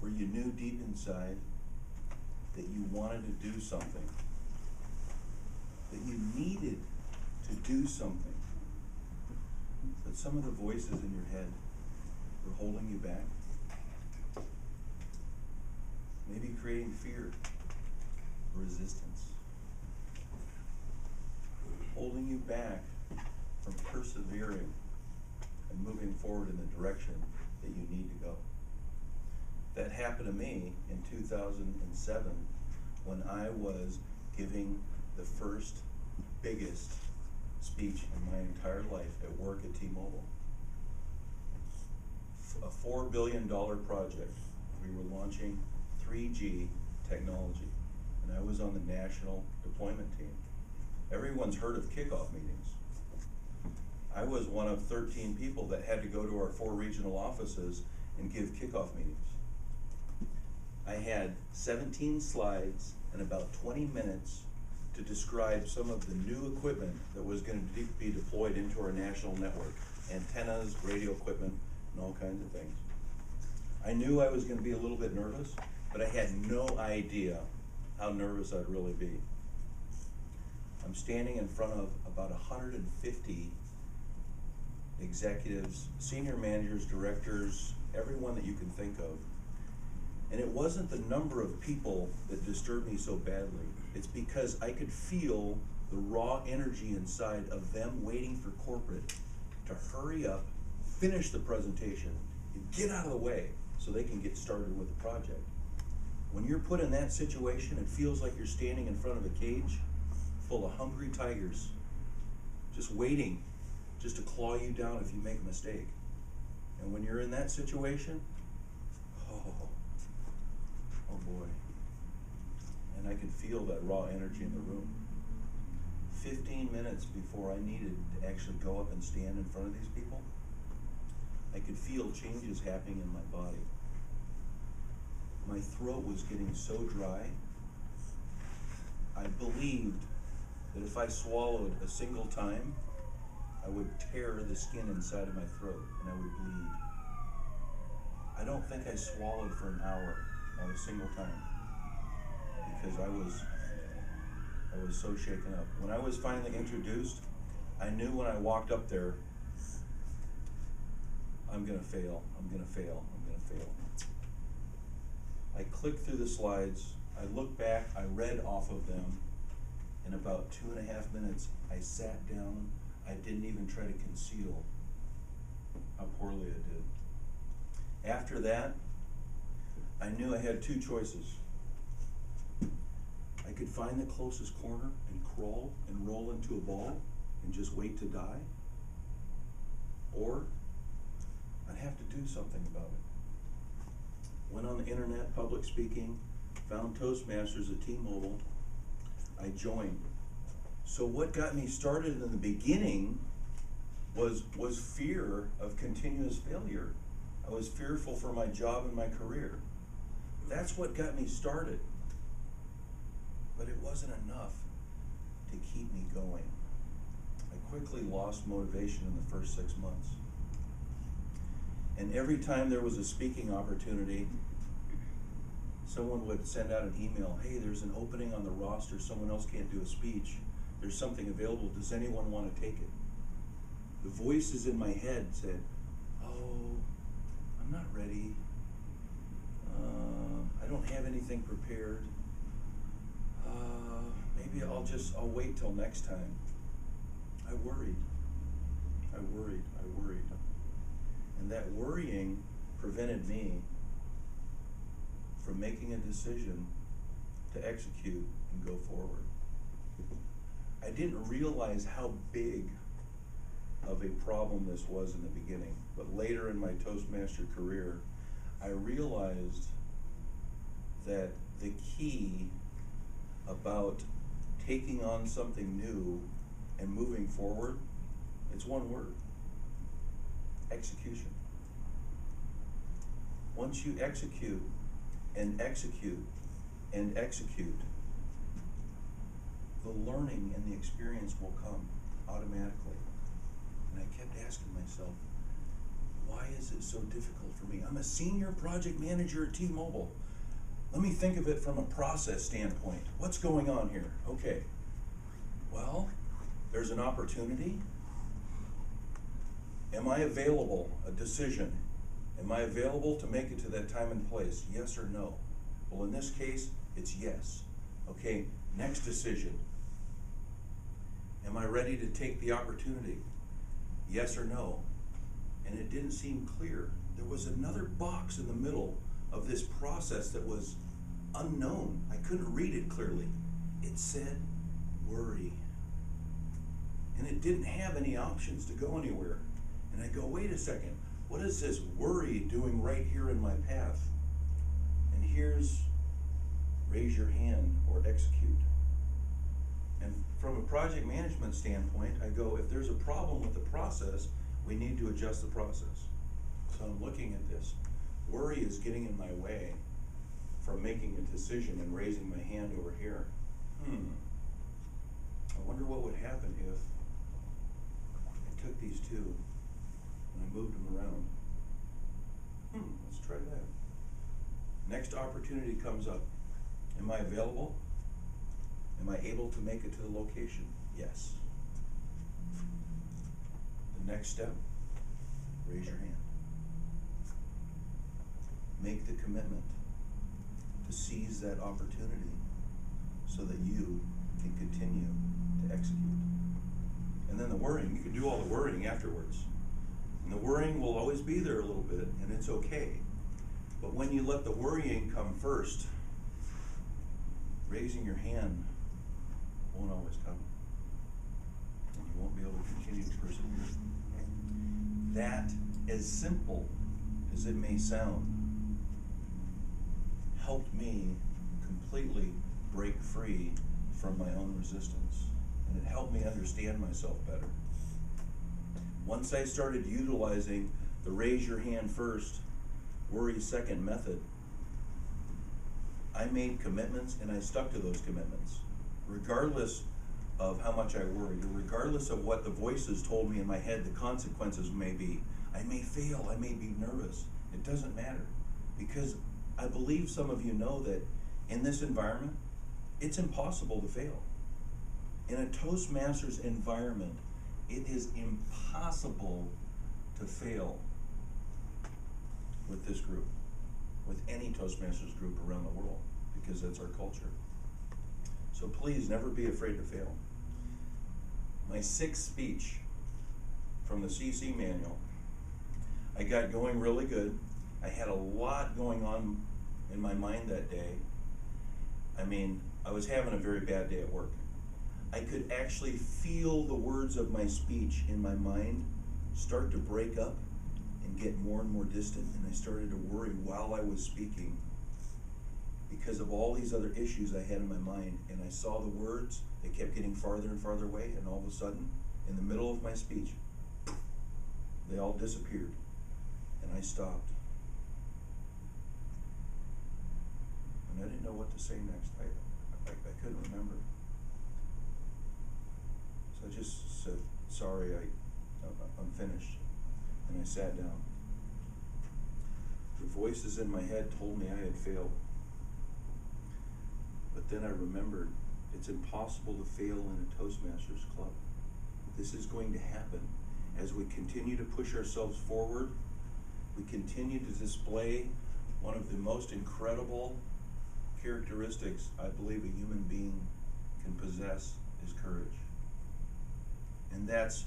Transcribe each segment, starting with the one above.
where you knew deep inside that you wanted to do something, that you needed to do something, but some of the voices in your head were holding you back? Maybe creating fear, resistance, holding you back from persevering and moving forward in the direction that you need to go. That happened to me in 2007 when I was giving the first biggest speech in my entire life at work at T-Mobile. A $4 billion project. We were launching 3G technology, and I was on the national deployment team. Everyone's heard of kickoff meetings. I was one of 13 people that had to go to our 4 regional offices and give kickoff meetings. I had 17 slides and about 20 minutes to describe some of the new equipment that was going to be deployed into our national network. Antennas, radio equipment, and all kinds of things. I knew I was going to be a little bit nervous, but I had no idea how nervous I'd really be. I'm standing in front of about 150 executives, senior managers, directors, everyone that you can think of. And it wasn't the number of people that disturbed me so badly. It's because I could feel the raw energy inside of them waiting for corporate to hurry up, finish the presentation, and get out of the way so they can get started with the project. When you're put in that situation, it feels like you're standing in front of a cage full of hungry tigers, just waiting just to claw you down if you make a mistake. And when you're in that situation, oh boy. And I could feel that raw energy in the room. 15 minutes before I needed to actually go up and stand in front of these people, I could feel changes happening in my body. My throat was getting so dry, I believed that if I swallowed a single time, I would tear the skin inside of my throat and I would bleed. I don't think I swallowed for an hour, not a single time, because I was so shaken up. When I was finally introduced, I knew when I walked up there, I'm gonna fail, I'm gonna fail, I'm gonna fail. I clicked through the slides, I looked back, I read off of them. In about 2.5 minutes, I sat down. I didn't even try to conceal how poorly I did. After that, I knew I had 2 choices. I could find the closest corner and crawl and roll into a ball and just wait to die, or I'd have to do something about it. Went on the internet, public speaking, found Toastmasters at T-Mobile. I joined. So what got me started in the beginning was fear of continuous failure. I was fearful for my job and my career. That's what got me started. But it wasn't enough to keep me going. I quickly lost motivation in the first 6 months. And every time there was a speaking opportunity, someone would send out an email, hey, there's an opening on the roster, someone else can't do a speech, there's something available, does anyone want to take it? The voices in my head said, oh, I'm not ready, I don't have anything prepared, maybe I'll wait till next time. I worried. And that worrying prevented me from making a decision to execute and go forward. I didn't realize how big of a problem this was in the beginning, but later in my Toastmaster career, I realized that the key about taking on something new and moving forward, it's one word: execution. Once you execute and execute and execute, the learning and the experience will come automatically. And I kept asking myself, why is it so difficult for me? I'm a senior project manager at T-Mobile. Let me think of it from a process standpoint. What's going on here? Okay. Well, there's an opportunity. Am I available? A decision. Am I available to make it to that time and place? Yes or no? Well, in this case, it's yes. Okay, next decision. Am I ready to take the opportunity? Yes or no? And it didn't seem clear. There was another box in the middle of this process that was unknown. I couldn't read it clearly. It said worry. And it didn't have any options to go anywhere. And I go, wait a second, what is this worry doing right here in my path? And here's raise your hand or execute. And from a project management standpoint, I go, if there's a problem with the process, we need to adjust the process. So I'm looking at this. Worry is getting in my way from making a decision and raising my hand over here. I wonder what would happen if I took these two and I moved them around. Let's try that. Next opportunity comes up. Am I available? Am I able to make it to the location? Yes. The next step, raise your hand. Make the commitment to seize that opportunity so that you can continue to execute. And then the worrying, you can do all the worrying afterwards. And the worrying will always be there a little bit, and it's okay. But when you let the worrying come first, raising your hand won't always come. And you won't be able to continue to persevere. That, as simple as it may sound, helped me completely break free from my own resistance. And it helped me understand myself better. Once I started utilizing the raise your hand first, worry second method, I made commitments and I stuck to those commitments. Regardless of how much I worried, or regardless of what the voices told me in my head the consequences may be. I may fail, I may be nervous. It doesn't matter. Because I believe some of you know that in this environment, it's impossible to fail. In a Toastmasters environment, it is impossible to fail with this group, with any Toastmasters group around the world, because that's our culture. So please never be afraid to fail. My sixth speech from the CC manual, I got going really good. I had a lot going on in my mind that day. I mean, I was having a very bad day at work. I could actually feel the words of my speech in my mind start to break up and get more and more distant, and I started to worry while I was speaking because of all these other issues I had in my mind. And I saw the words, they kept getting farther and farther away, and all of a sudden, in the middle of my speech, they all disappeared, and I stopped. And I didn't know what to say next. I couldn't remember. So I just said, sorry, I'm finished. And I sat down. The voices in my head told me I had failed. But then I remembered, it's impossible to fail in a Toastmasters club. This is going to happen. As we continue to push ourselves forward, we continue to display one of the most incredible characteristics I believe a human being can possess is courage. And that's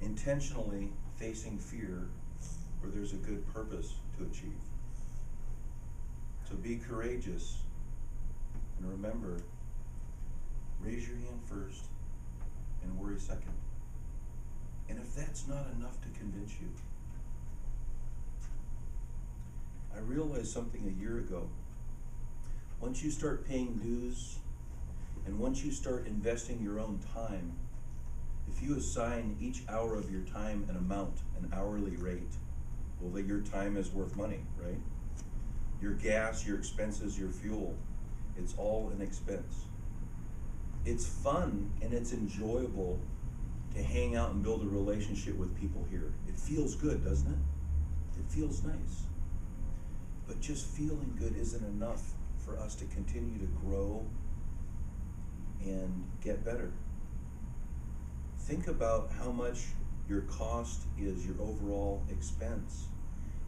intentionally facing fear where there's a good purpose to achieve. So be courageous, and remember, raise your hand first and worry second. And if that's not enough to convince you, I realized something a year ago. Once you start paying dues, and once you start investing your own time, if you assign each hour of your time an amount, an hourly rate, well, then your time is worth money, right? Your gas, your expenses, your fuel, it's all an expense. It's fun and it's enjoyable to hang out and build a relationship with people here. It feels good, doesn't it? It feels nice. But just feeling good isn't enough for us to continue to grow and get better. Think about how much your cost is your overall expense.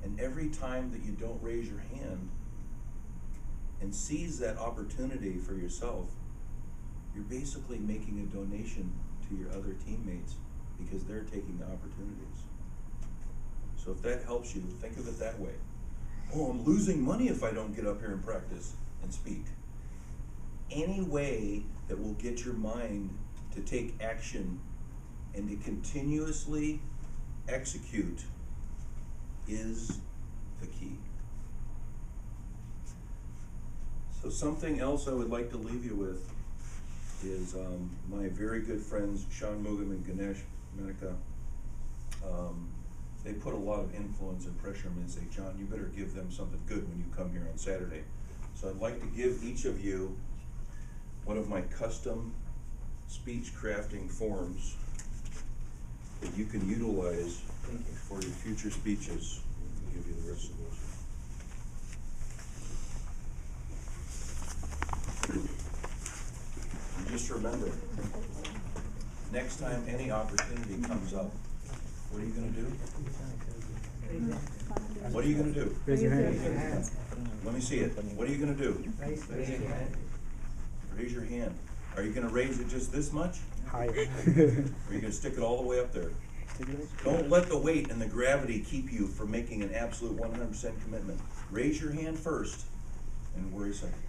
And every time that you don't raise your hand and seize that opportunity for yourself, you're basically making a donation to your other teammates because they're taking the opportunities. So if that helps you, think of it that way. Oh, I'm losing money if I don't get up here and practice and speak. Any way that will get your mind to take action and to continuously execute is the key. So something else I would like to leave you with is my very good friends Shan, Mugam, and Ganesh, Manika. They put a lot of influence and pressure on me and say, John, you better give them something good when you come here on Saturday. So I'd like to give each of you one of my custom speech crafting forms that you can utilize for your future speeches. I'll give you the rest of those. And just remember, next time any opportunity comes up, what are you going to do? What are you going to do? Raise your hand. Let me see it. What are you going to do? Raise your hand. Raise your hand. Are you going to raise it just this much? Higher. Or are you going to stick it all the way up there? Don't let the weight and the gravity keep you from making an absolute 100% commitment. Raise your hand first and worry second.